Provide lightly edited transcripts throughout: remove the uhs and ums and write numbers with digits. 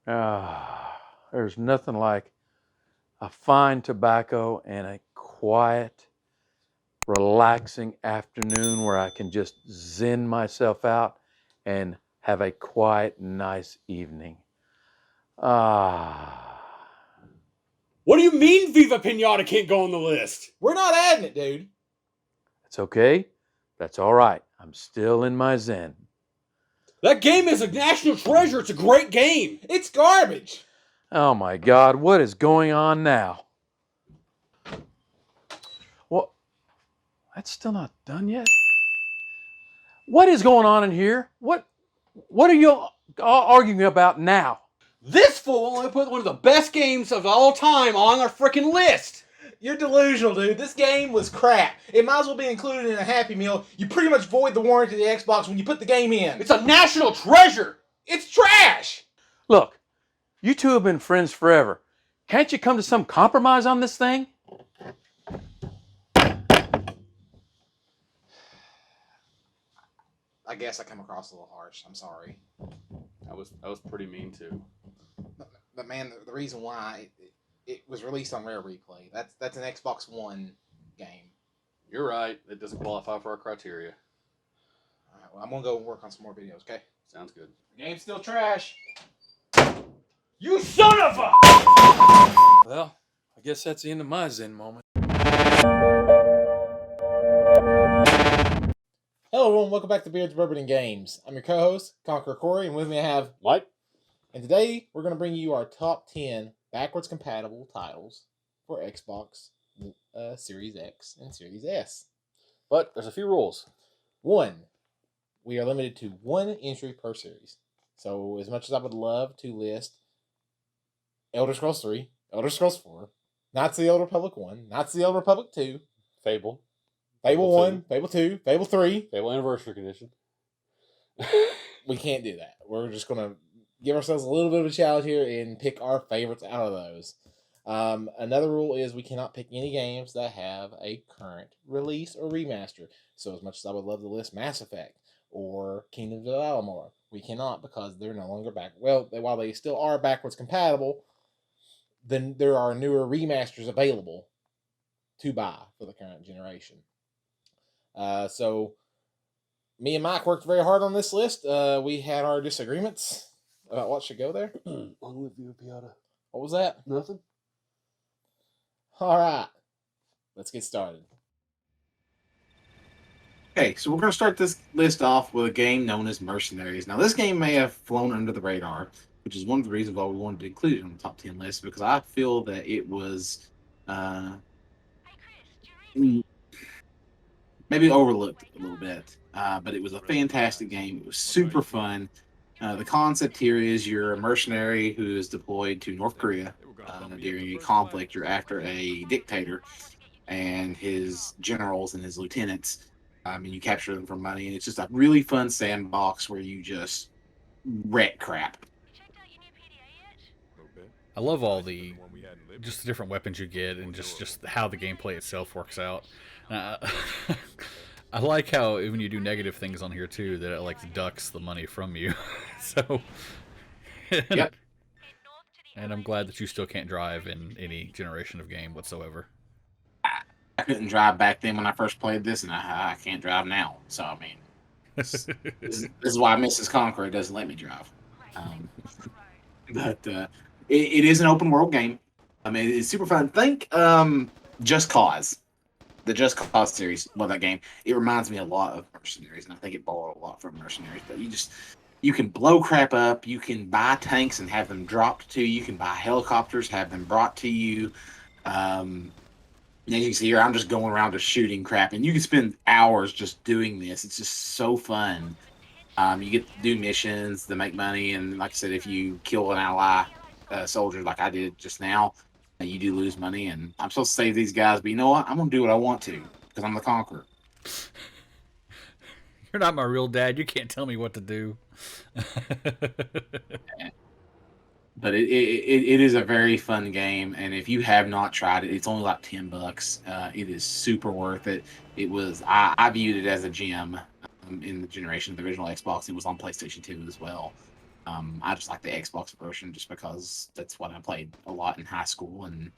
There's nothing like a fine tobacco and a quiet, relaxing afternoon where I can just zen myself out and have a quiet, nice evening. Ah. What do you mean Viva Pinata can't go on the list? We're not adding it, dude. That's okay. That's all right. I'm still in my zen. That game is a national treasure. It's a great game. It's garbage. Oh my God, what is going on now? Well, that's still not done yet. What is going on in here? What are you arguing about now? This fool only put one of the best games of all time on our freaking list. You're delusional, dude. This game was crap. It might as well be included in a Happy Meal. You pretty much void the warranty of the Xbox when you put the game in. It's a national treasure. It's trash. Look, you two have been friends forever. Can't you come to some compromise on this thing? I guess I come across a little harsh. I'm sorry. That was pretty mean too. But man, the reason why it was released on Rare Replay. That's an Xbox One game. You're right. It doesn't qualify for our criteria. All right, well, I'm gonna go work on some more videos. Okay. Sounds good. The game's still trash. You son of a! Well, I guess that's the end of my zen moment. Hello, everyone. Welcome back to Beards, Bourbon, and Games. I'm your co-host, Conqueror Corey, and with me I have Mike. And today we're going to bring you our top 10 backwards compatible titles for Xbox Series X and Series S. But there's a few rules. 1. We are limited to 1 entry per series. So as much as I would love to list Elder Scrolls 3, Elder Scrolls 4, Knights of the Old Republic 1, Knights of the Old Republic 2, Fable 1, Fable 2, Fable 3. Fable Anniversary Edition. We can't do that. We're just going to give ourselves a little bit of a challenge here and pick our favorites out of those. Another rule is we cannot pick any games that have a current release or remaster. So as much as I would love to list Mass Effect or Kingdoms of Amalur, we cannot because they're no longer back. Well, while they still are backwards compatible, then there are newer remasters available to buy for the current generation. So me and Mike worked very hard on this list. We had our disagreements about what should go there. Long live you, Piata. What was that? Nothing. All right. Let's get started. Okay, so we're going to start this list off with a game known as Mercenaries. Now, this game may have flown under the radar, which is one of the reasons why we wanted to include it on the top 10 list, because I feel that it was maybe overlooked a little bit. But it was a fantastic game. It was super fun. The concept here is you're a mercenary who is deployed to North Korea during a conflict. You're after a dictator and his generals and his lieutenants, and you capture them for money. And it's just a really fun sandbox where you just wreck crap. I love all the just the different weapons you get and just how the gameplay itself works out. I like how when you do negative things on here too, that it like deducts the money from you. So, Yep. And I'm glad that you still can't drive in any generation of game whatsoever. I couldn't drive back then when I first played this, and I can't drive now. So, I mean, this is why Mrs. Conqueror doesn't let me drive. But it is an open world game. I mean, it's super fun. Think Just Cause. The Just Cause series, well, that game, it reminds me a lot of Mercenaries, and I think it borrowed a lot from Mercenaries. But you can blow crap up, you can buy tanks and have them dropped to you, you can buy helicopters, have them brought to you. As you can see here, I'm just going around just shooting crap, and you can spend hours just doing this. It's just so fun. You get to do missions to make money, and like I said, if you kill an ally soldier like I did just now, you do lose money, and I'm supposed to save these guys, but you know what? I'm going to do what I want to, because I'm the conqueror. You're not my real dad. You can't tell me what to do. But it is a very fun game, and if you have not tried it, it's only like $10. It is super worth it. It was I viewed it as a gem in the generation of the original Xbox. It was on PlayStation 2 as well. I just like the Xbox version just because that's what I played a lot in high school, and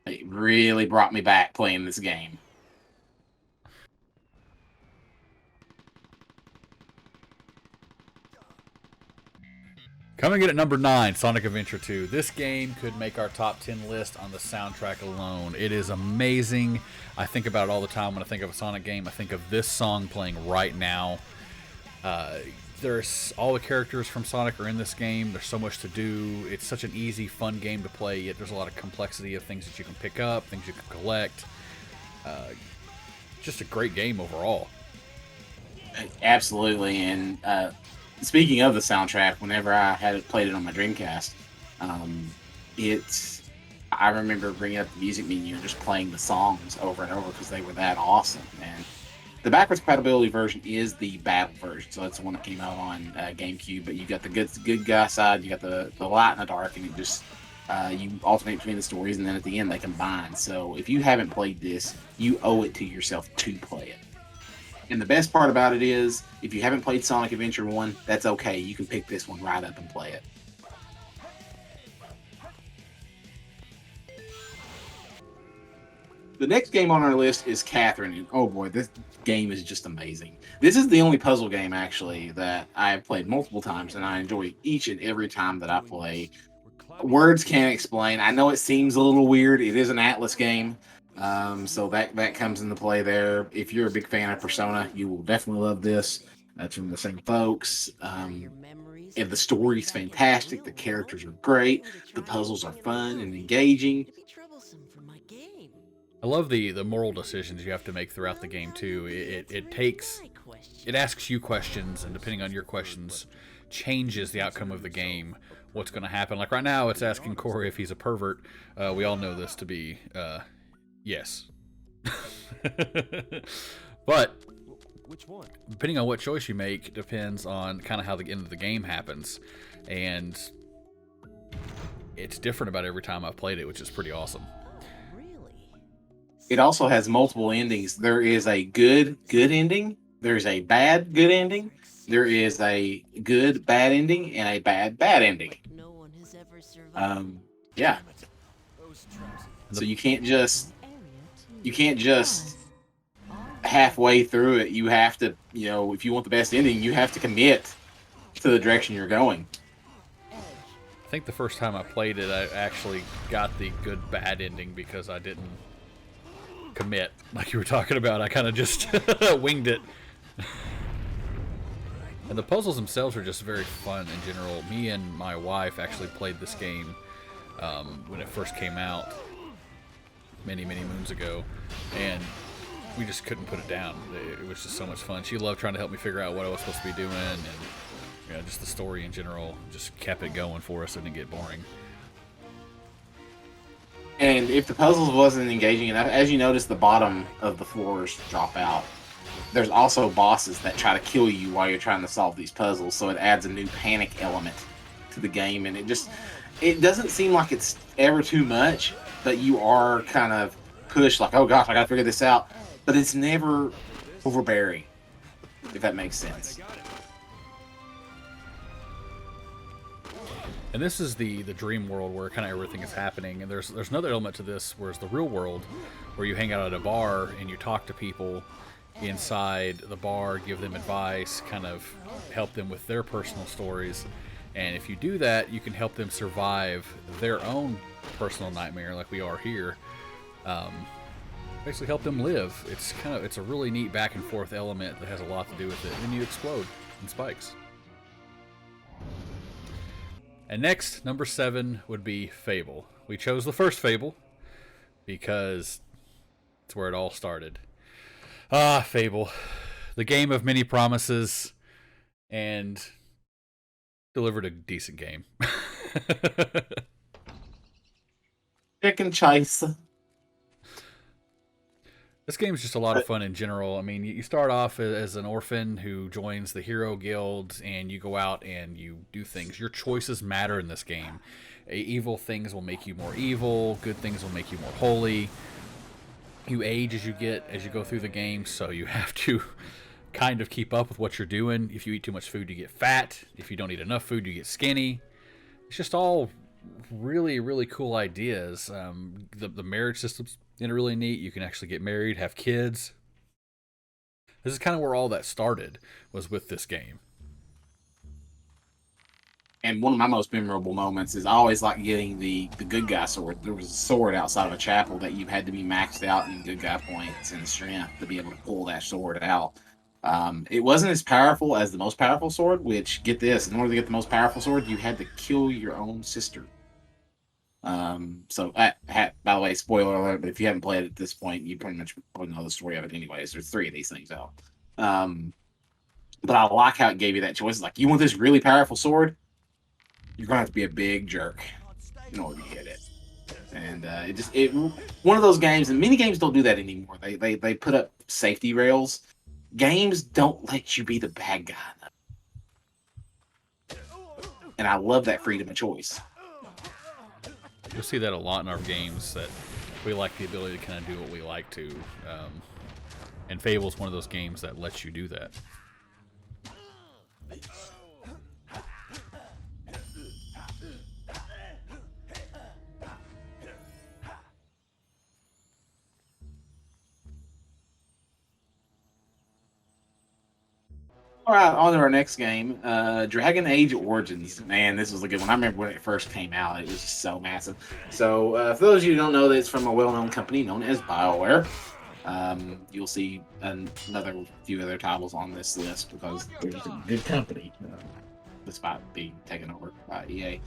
it really brought me back playing this game. Coming in at number 9, Sonic Adventure 2. This game could make our top 10 list on the soundtrack alone. It is amazing. I think about it all the time when I think of a Sonic game. I think of this song playing right now. There's all the characters from Sonic are in this game. There's so much to do. It's such an easy, fun game to play, yet there's a lot of complexity of things that you can pick up, things you can collect. Just a great game overall. Absolutely, and speaking of the soundtrack, whenever I had played it on my Dreamcast, I remember bringing up the music menu and just playing the songs over and over because they were that awesome. And the backwards compatibility version is the battle version, so that's the one that came out on GameCube. But you got the good guy side, you got the light and the dark, and it just you alternate between the stories, and then at the end they combine. So if you haven't played this, you owe it to yourself to play it. And the best part about it is, if you haven't played Sonic Adventure 1, that's okay. You can pick this one right up and play it. The next game on our list is Catherine, and oh boy, this game is just amazing. This is the only puzzle game, actually, that I have played multiple times, and I enjoy each and every time that I play. Words can't explain. I know it seems a little weird. It is an Atlas game. So that comes into play there. If you're a big fan of Persona, you will definitely love this. That's from the same folks. And the story's fantastic. The characters are great. The puzzles are fun and engaging. I love the moral decisions you have to make throughout the game too. It asks you questions, and depending on your questions, changes the outcome of the game. What's going to happen? Like right now, it's asking Corey if he's a pervert. We all know this to be yes. But which one? Depending on what choice you make, depends on kind of how the end of the game happens, and it's different about every time I've played it, which is pretty awesome. It also has multiple endings. There is a good ending. There's a bad good ending. There is a good bad ending and a bad ending. Yeah. So you can't just halfway through it. You have to, if you want the best ending, you have to commit to the direction you're going. I think the first time I played it, I actually got the good bad ending because I didn't commit, like you were talking about. I kind of just winged it. And the puzzles themselves are just very fun in general. Me and my wife actually played this game when it first came out many moons ago, and we just couldn't put it down. It was just so much fun. She loved trying to help me figure out what I was supposed to be doing, and just the story in general just kept it going for us. It didn't get boring. And if the puzzles wasn't engaging enough, as you notice, the bottom of the floors drop out. There's also bosses that try to kill you while you're trying to solve these puzzles, so it adds a new panic element to the game, and it doesn't seem like it's ever too much, but you are kind of pushed like, oh gosh, I gotta figure this out. But it's never overbearing, if that makes sense. And this is the dream world where kind of everything is happening. And there's another element to this, whereas the real world, where you hang out at a bar and you talk to people inside the bar, give them advice, kind of help them with their personal stories. And if you do that, you can help them survive their own personal nightmare, like we are here. Basically help them live. It's a really neat back and forth element that has a lot to do with it. And then you explode in spikes. And next, number 7 would be Fable. We chose the first Fable because it's where it all started. Fable. The game of many promises and delivered a decent game. Chicken chase. This game is just a lot of fun in general. I mean, you start off as an orphan who joins the hero guild, and you go out and you do things. Your choices matter in this game. Evil things will make you more evil. Good things will make you more holy. You age as you go through the game, so you have to kind of keep up with what you're doing. If you eat too much food, you get fat. If you don't eat enough food, you get skinny. It's just all really, really cool ideas. The marriage system's really neat. You can actually get married, have kids. This is kind of where all that started, was with this game. And one of my most memorable moments is I always like getting the good guy sword. There was a sword outside of a chapel that you had to be maxed out in good guy points and strength to be able to pull that sword out. It wasn't as powerful as the most powerful sword, which, get this, in order to get the most powerful sword, you had to kill your own sister. So, by the way, spoiler alert, but if you haven't played it at this point, you pretty much probably know the story of it anyways. There's 3 of these things out. But I like how it gave you that choice. It's like, you want this really powerful sword? You're gonna have to be a big jerk in order to get it. And one of those games, and many games don't do that anymore. They put up safety rails. Games don't let you be the bad guy. And I love that freedom of choice. You'll see that a lot in our games, that we like the ability to kind of do what we like to. And Fable's one of those games that lets you do that. All right, on to our next game, Dragon Age Origins. Man, this was a good one. I remember when it first came out; it was just so massive. So, for those of you who don't know, that it's from a well-known company known as BioWare. You'll see another few other titles on this list because they're just a good company, despite being taken over by EA.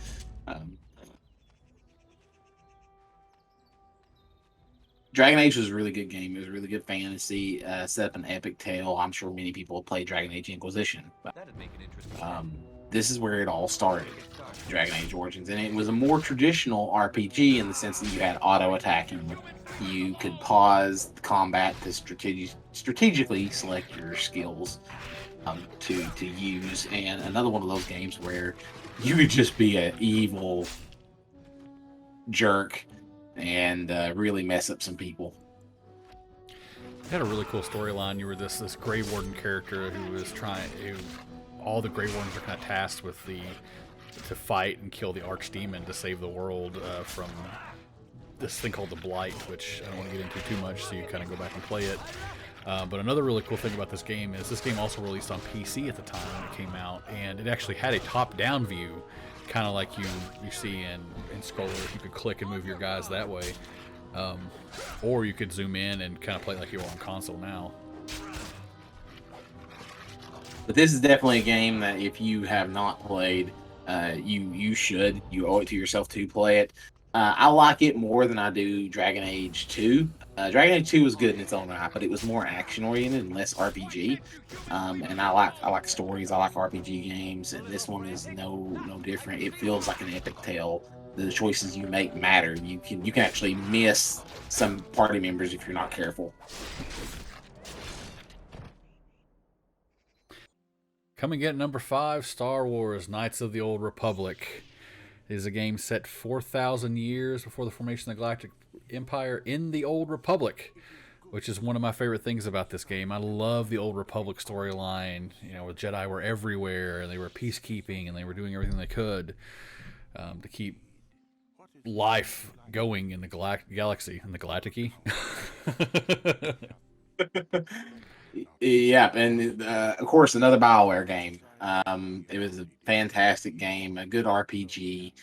Dragon Age was a really good game. It was a really good fantasy, set up an epic tale. I'm sure many people have played Dragon Age Inquisition. But, this is where it all started, Dragon Age Origins. And it was a more traditional RPG in the sense that you had auto-attacking. You could pause the combat to strategically select your skills to use. And another one of those games where you could just be an evil jerk and really mess up some people. It had a really cool storyline. You were this Grey Warden character who was all the Grey Wardens are kind of tasked with to fight and kill the Archdemon to save the world from this thing called the Blight, which I don't want to get into too much, so you kind of go back and play it. But another really cool thing about this game is this game also released on PC at the time when it came out, and it actually had a top-down view, kind of like you see in Scroller. You could click and move your guys that way, or you could zoom in and kind of play it like you were on console now. But this is definitely a game that if you have not played, you should. You owe it to yourself to play it. I like it more than I do Dragon Age 2. Dragon Age 2 was good in its own right, but it was more action oriented and less RPG. And I like stories. I like RPG games, and this one is no different. It feels like an epic tale. The choices you make matter. You can actually miss some party members if you're not careful. Coming in at number 5, Star Wars: Knights of the Old Republic. It is a game set 4,000 years before the formation of the Galactic Empire in the Old Republic, which is one of my favorite things about this game. I love the Old Republic storyline. You know, the Jedi were everywhere, and they were peacekeeping, and they were doing everything they could to keep life going in the galaxy, in the Galactic. Yeah, and of course, another BioWare game. It was a fantastic game, a good RPG.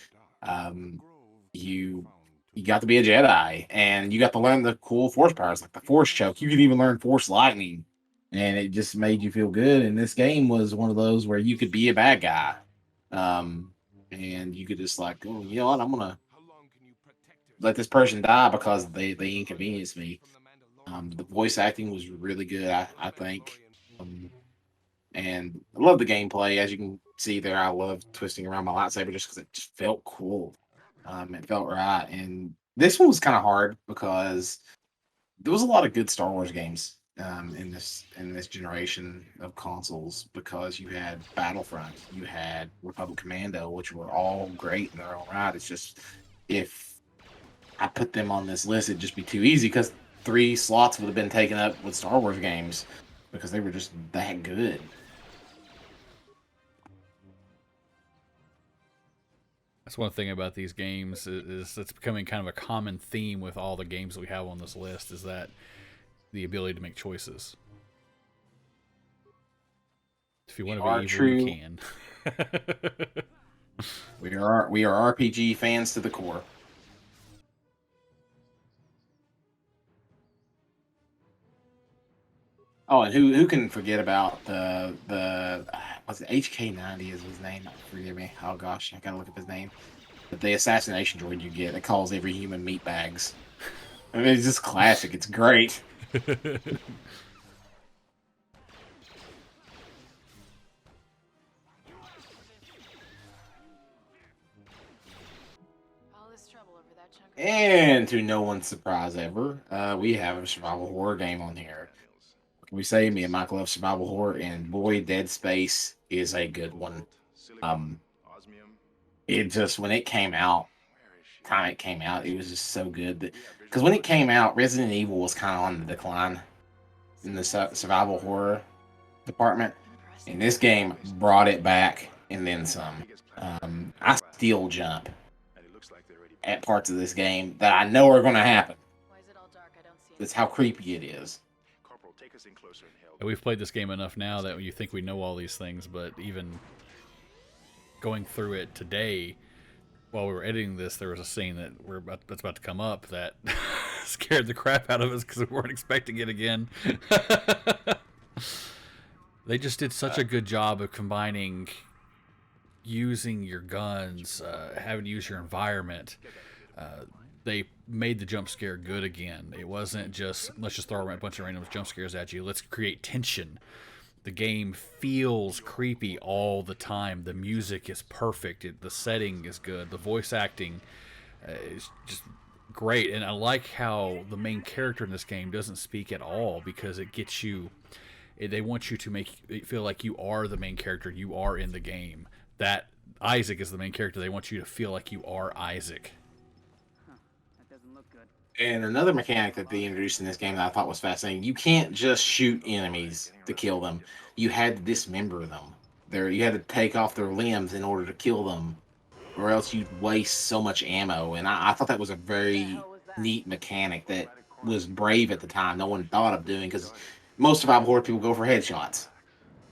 You got to be a Jedi, and you got to learn the cool Force powers, like the Force Choke. You could even learn Force Lightning, and it just made you feel good. And this game was one of those where you could be a bad guy, and you could just like, oh, you know what, I'm gonna let this person die because they inconvenienced me. The voice acting was really good, I think. And I love the gameplay. As you can see there, I love twisting around my lightsaber just because it just felt cool. It felt right. And this one was kind of hard because there was a lot of good Star Wars games in this generation of consoles, because you had Battlefront, you had Republic Commando, which were all great in their own right. It's just, if I put them on this list, it'd just be too easy because 3 slots would have been taken up with Star Wars games. because they were just that good. That's one thing about these games is it's becoming kind of a common theme with all the games that we have on this list, is that the ability to make choices. If you want to be evil, true. you can. We are RPG fans to the core. Oh, and who can forget about the what's it, HK90 is his name? Forgive me. Oh gosh, I gotta look up his name. But the assassination droid you get that calls every human meat bags. I mean, it's just classic. It's great. And to no one's surprise ever, we have a survival horror game on here. What can we say? Me and Michael love survival horror, and boy, Dead Space is a good one. It just, when it came out, time it came out, it was just so good. Because when it came out, Resident Evil was kind of on the decline in the survival horror department, and this game brought it back and then some. I still jump at parts of this game that I know are going to happen. That's how creepy it is. We've played this game enough now that you think we know all these things, but even going through it today, while we were editing this, there was a scene that's about to come up that scared the crap out of us because we weren't expecting it again. They just did such a good job of combining using your guns, having to use your environment. They made the jump scare good again. It wasn't just, let's just throw a bunch of random jump scares at you. Let's create tension. The game feels creepy all the time. The music is perfect. The setting is good. The voice acting is just great. And I like how the main character in this game doesn't speak at all, because it gets you... They want you to make it feel like you are the main character. You are in the game. That Isaac is the main character. They want you to feel like you are Isaac. And another mechanic that they introduced in this game that I thought was fascinating, you can't just shoot enemies to kill them. You had to dismember them. You had to take off their limbs in order to kill them, or else you'd waste so much ammo. And I thought that was a very neat mechanic that was brave at the time. No one thought of doing, because most survival horror people go for headshots.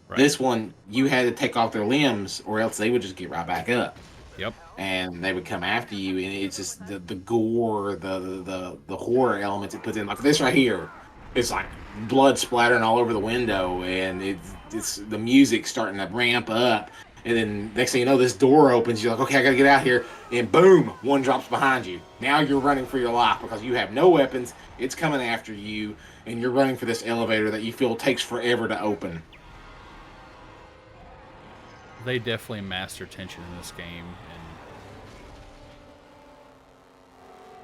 Right. This one, you had to take off their limbs, or else they would just get right back up. Yep. And they would come after you, and it's just the gore, the horror elements it puts in. Like this right here, it's like blood splattering all over the window, and it's the music starting to ramp up, and then next thing you know, this door opens. You're like, okay, I gotta get out here, and boom, one drops behind you. Now you're running for your life because you have no weapons. It's coming after you, and you're running for this elevator that you feel takes forever to open. They definitely master tension in this game, and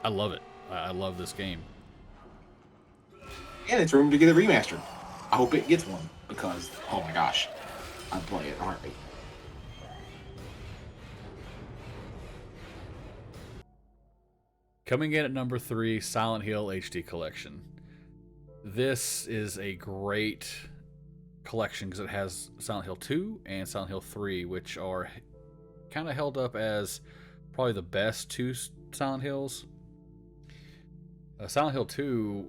I love it. I love this game. And it's room to get it remastered. I hope it gets one, because, oh my gosh, I'd play it in a heartbeat. Coming in at number 3, Silent Hill HD Collection. This is a great collection because it has Silent Hill 2 and Silent Hill 3, which are kind of held up as probably the best two Silent Hills. Silent Hill 2,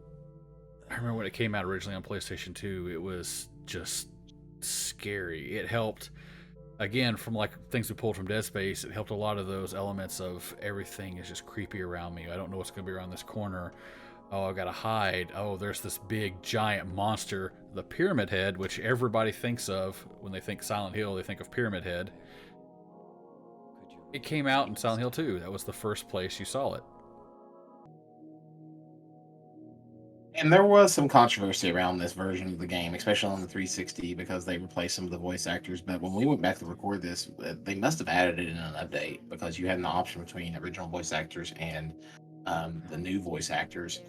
I remember when it came out originally on PlayStation 2, it was just scary. It helped, again, from like things we pulled from Dead Space, it helped a lot of those elements of everything is just creepy around me. I don't know what's going to be around this corner. Oh, I gotta hide. Oh, there's this big giant monster, the Pyramid Head, which everybody thinks of when they think Silent Hill. They think of Pyramid Head. It came out in Silent Hill 2. That was the first place you saw it. And there was some controversy around this version of the game, especially on the 360, because they replaced some of the voice actors. But when we went back to record this, they must have added it in an update, because you had an option between original voice actors and the new voice actors.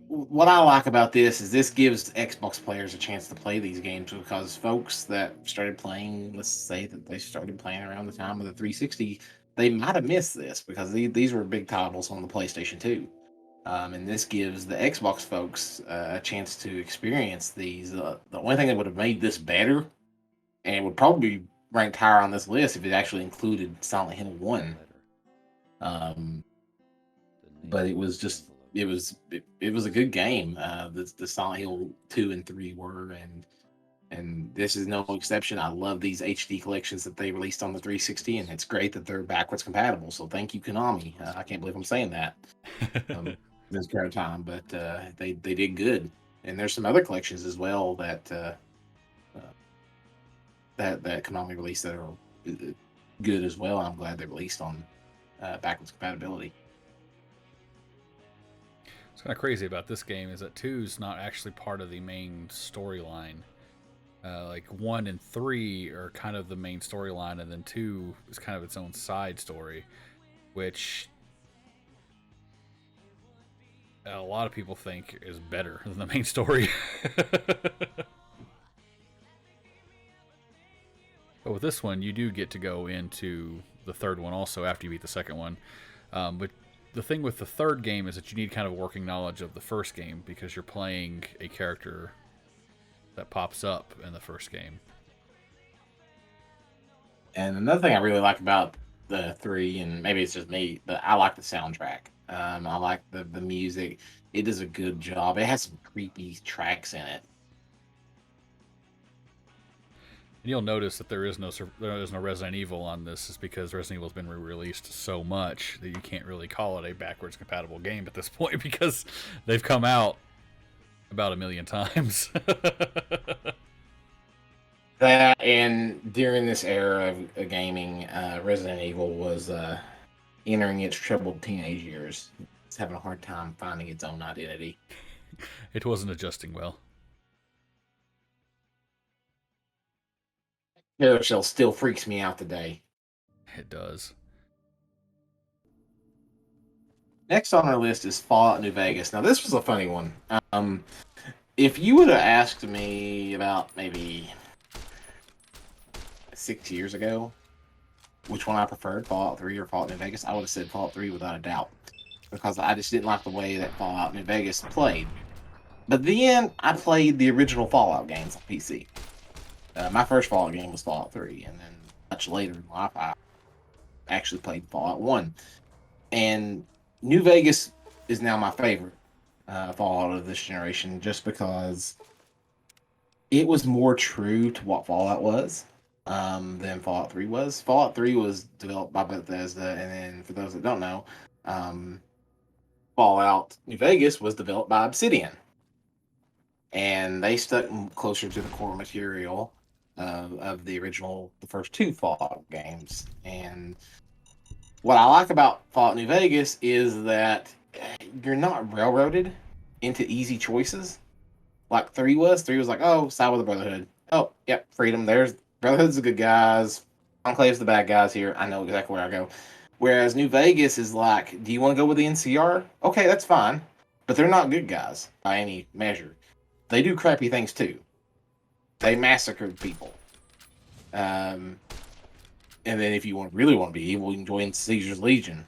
What I like about this is this gives Xbox players a chance to play these games, because folks that started playing, let's say that they started playing around the time of the 360, they might have missed this, because these were big titles on the PlayStation 2. And this gives the Xbox folks a chance to experience these. The only thing that would have made this better, and it would probably be ranked higher on this list if it actually included Silent Hill 1. But it was just it was a good game. The Silent Hill 2 and 3 were, and this is no exception. I love these HD collections that they released on the 360, and it's great that they're backwards compatible. So thank you, Konami. I can't believe I'm saying that this current time, but they did good. And there's some other collections as well that that Konami released that are good as well. I'm glad they released on backwards compatibility. What's kind of crazy about this game is that 2 is not actually part of the main storyline. Like 1 and 3 are kind of the main storyline, and then 2 is kind of its own side story, which a lot of people think is better than the main story. But with this one, you do get to go into the third one also after you beat the second one. But the thing with the third game is that you need kind of working knowledge of the first game because you're playing a character that pops up in the first game. And another thing I really like about the 3, and maybe it's just me, but I like the soundtrack. I like the music. It does a good job. It has some creepy tracks in it. And you'll notice that there is no Resident Evil on this, is because Resident Evil has been re-released so much that you can't really call it a backwards compatible game at this point because they've come out about 1 million times. That, and during this era of gaming, Resident Evil was entering its troubled teenage years. It's having a hard time finding its own identity. It wasn't adjusting well. Carousel still freaks me out today. It does. Next on our list is Fallout New Vegas. Now, this was a funny one. If you would have asked me about maybe 6 years ago which one I preferred, Fallout 3 or Fallout New Vegas, I would have said Fallout 3 without a doubt. Because I just didn't like the way that Fallout New Vegas played. But then I played the original Fallout games on PC. My first Fallout game was Fallout 3, and then much later in life, I actually played Fallout 1. And New Vegas is now my favorite Fallout of this generation, just because it was more true to what Fallout was than Fallout 3 was. Fallout 3 was developed by Bethesda, and then for those that don't know, Fallout New Vegas was developed by Obsidian. And they stuck closer to the core material of the first 2 Fallout games. And what I like about Fallout New Vegas is that you're not railroaded into easy choices like 3 was. 3 was like, oh, side with the Brotherhood. Oh, yep, freedom. There's Brotherhood's the good guys. Enclave's the bad guys here. I know exactly where I go. Whereas New Vegas is like, do you want to go with the NCR? Okay, that's fine. But they're not good guys by any measure. They do crappy things too. They massacred people. And then if you really want to be evil, you can join Caesar's Legion.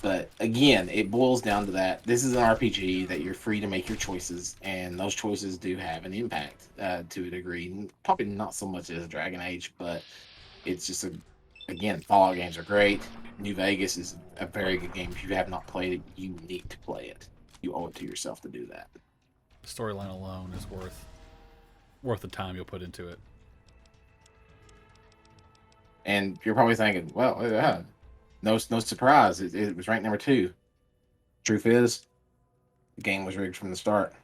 But again, it boils down to that. This is an RPG that you're free to make your choices, and those choices do have an impact to a degree. Probably not so much as Dragon Age, but it's just again, Fallout games are great. New Vegas is a very good game. If you have not played it, you need to play it. You owe it to yourself to do that. The storyline alone is worth the time you'll put into it. And you're probably thinking, well, no surprise. It was ranked number 2. Truth is, the game was rigged from the start.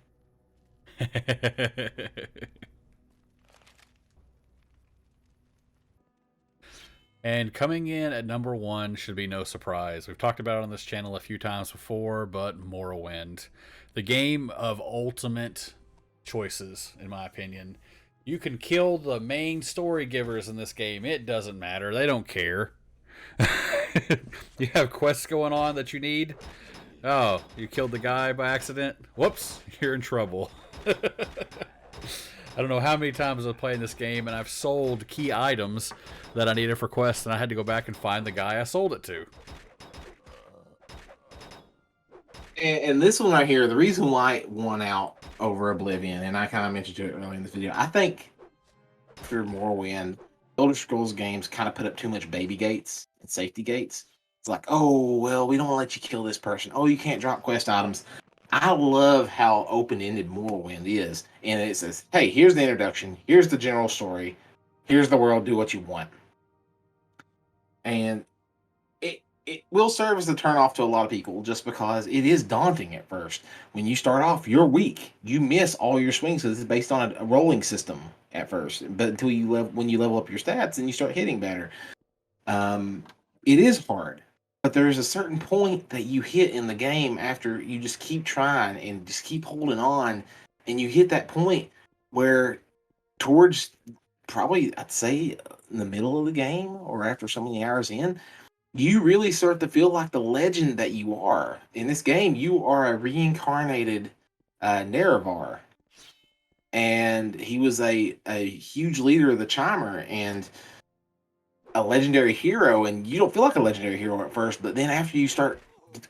And coming in at number 1 should be no surprise. We've talked about it on this channel a few times before, but Morrowind. The game of ultimate choices, in my opinion. You can kill the main story givers in this game. It doesn't matter. They don't care. You have quests going on that you need. Oh, you killed the guy by accident? Whoops, you're in trouble. I don't know how many times I've played this game, and I've sold key items that I needed for quests, and I had to go back and find the guy I sold it to. And this one right here, the reason why it won out over Oblivion, and I kind of mentioned it earlier in this video, I think after Morrowind, Elder Scrolls games kind of put up too much baby gates and safety gates. It's like, oh, well, we don't want to let you kill this person. Oh, you can't drop quest items. I love how open-ended Morrowind is. And it says, hey, here's the introduction. Here's the general story. Here's the world. Do what you want. And it will serve as a turnoff to a lot of people just because it is daunting at first. When you start off, you're weak. You miss all your swings because it's based on a rolling system at first. But until when you level up your stats and you start hitting better, it is hard. But there's a certain point that you hit in the game after you just keep trying and just keep holding on, and you hit that point where towards probably I'd say in the middle of the game or after so many hours in, you really start to feel like the legend that you are. In this game, you are a reincarnated Nerevar. And he was a huge leader of the Chimer and a legendary hero. And you don't feel like a legendary hero at first, but then after you start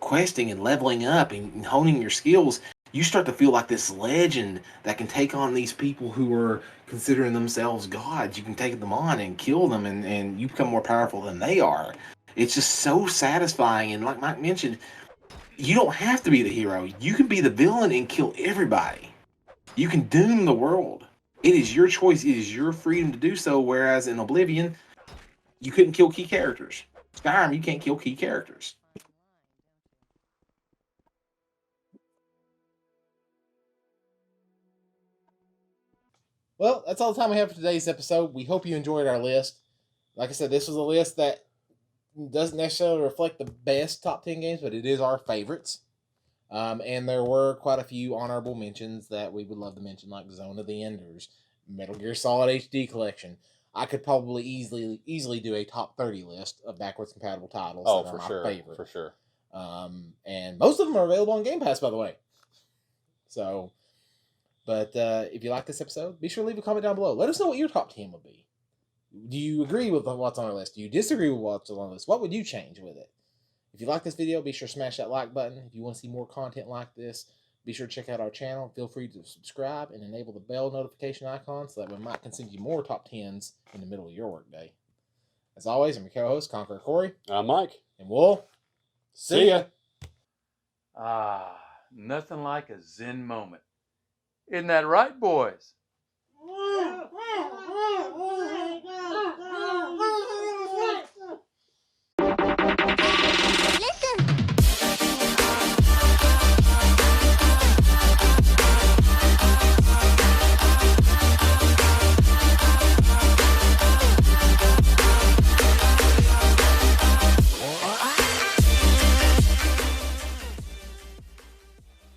questing and leveling up and honing your skills, you start to feel like this legend that can take on these people who are considering themselves gods. You can take them on and kill them, and you become more powerful than they are. It's just so satisfying. And like Mike mentioned, you don't have to be the hero. You can be the villain and kill everybody. You can doom the world. It is your choice. It is your freedom to do so. Whereas in Oblivion, you couldn't kill key characters. Skyrim, you can't kill key characters. Well, that's all the time we have for today's episode. We hope you enjoyed our list. Like I said, this was a list that doesn't necessarily reflect the best top 10 games, but it is our favorites. And there were quite a few honorable mentions that we would love to mention, like Zone of the Enders, Metal Gear Solid HD Collection. I could probably easily do a top 30 list of backwards compatible titles that are my favorite. For sure. And most of them are available on Game Pass, by the way. So, but if you like this episode, be sure to leave a comment down below. Let us know what your top 10 would be. Do you agree with what's on our list? Do you disagree with what's on our list? What would you change with it? If you like this video, be sure to smash that like button. If you want to see more content like this, be sure to check out our channel. Feel free to subscribe and enable the bell notification icon so that we might can send you more top 10s in the middle of your workday. As always, I'm your co-host, Conqueror Corey. I'm Mike. And we'll see ya. Nothing like a Zen moment. Isn't that right, boys?